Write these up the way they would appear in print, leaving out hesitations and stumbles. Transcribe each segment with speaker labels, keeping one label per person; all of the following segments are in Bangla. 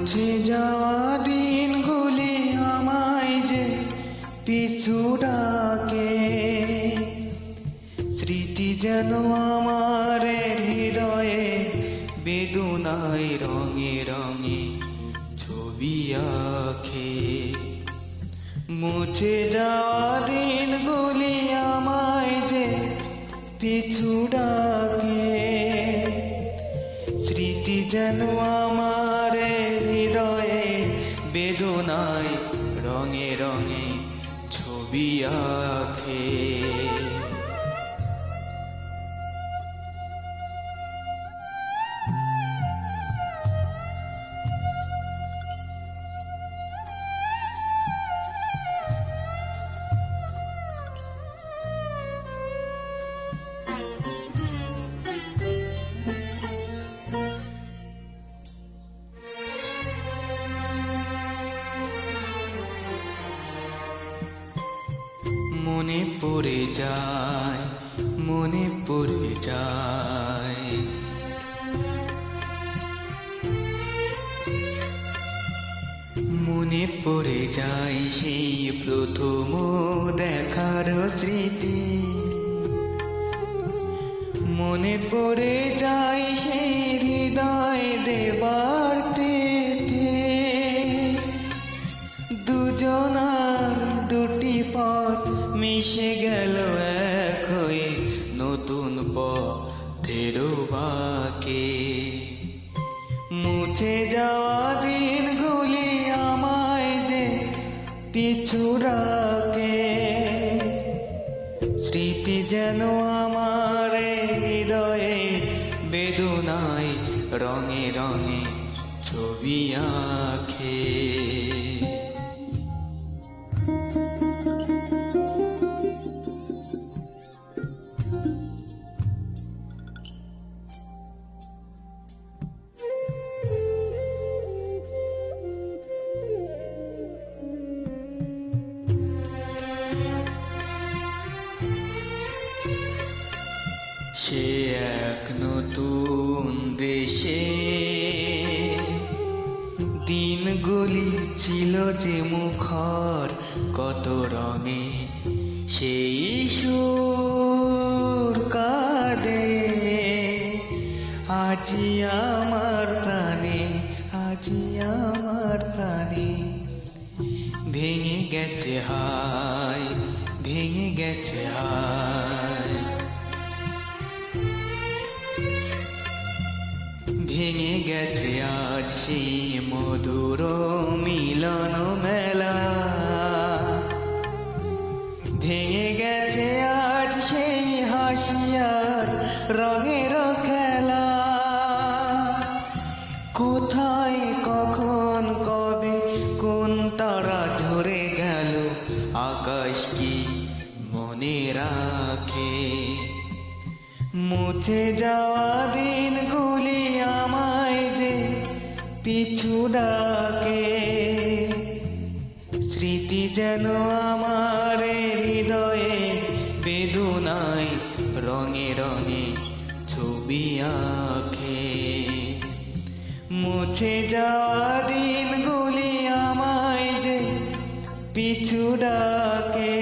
Speaker 1: মুছে যাওয়া দিনগুলি আমায় যে পিছু ডাকে, স্মৃতি যেন আমার হৃদয়ে বেদনায় রঙে রঙে ছবি আঁকে। মুছে যাওয়া দিনগুলি আমায় যে পিছু ডাকে, স্মৃতি যেন আমার হৃদয়ে বেদনায় রঙে রঙে ছবি আঁকে। মনে পড়ে যায়, মনে পড়ে যায়, মনে পড়ে যায় সেই প্রথম দেখার স্মৃতি। মনে পড়ে যায় সেই হৃদয় দেবার তিথি। দুজনার দুটি পথ মিশে গেল এক হয়ে নতুন পথের বাঁকে। মুছে যাওয়া দিনগুলি আমায় যে পিছু ডাকে, স্মৃতি যেন আমার হৃদয়ে বেদনায় রঙে রঙে ছবি আঁকে। সে এক নতুন দেশে দিনগুলি ছিল যে মুখর কত রঙে, সেই সুর কাঁদে আজি আমার প্রাণে, আজি আমার প্রাণে। ভেঙে গেছে হায়, ভেঙে গেছে হায়, ভেঙে গেছে আজ সেই মধুর মিলন মেলা। ভেঙে গেছে আজ সেই হাসিয়ার রঙের খেলা। কোথায় কখন কবে কোন তারা ঝরে গেল, আকাশ কি মনে রাখে। মুছে যাওয়া দিনগুলি আমায় যে পিছু ডাকে, স্মৃতি যেন আমার হৃদয়ে বেদনায় রঙে রঙে ছবি আঁকে। মুছে যাওয়া দিনগুলি আমায় যে পিছু ডাকে,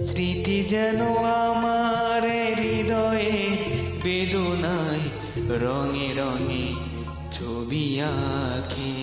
Speaker 1: স্মৃতি যেন আমার হৃদয়ে বেদনায় রঙে রঙে ছবি আঁকে।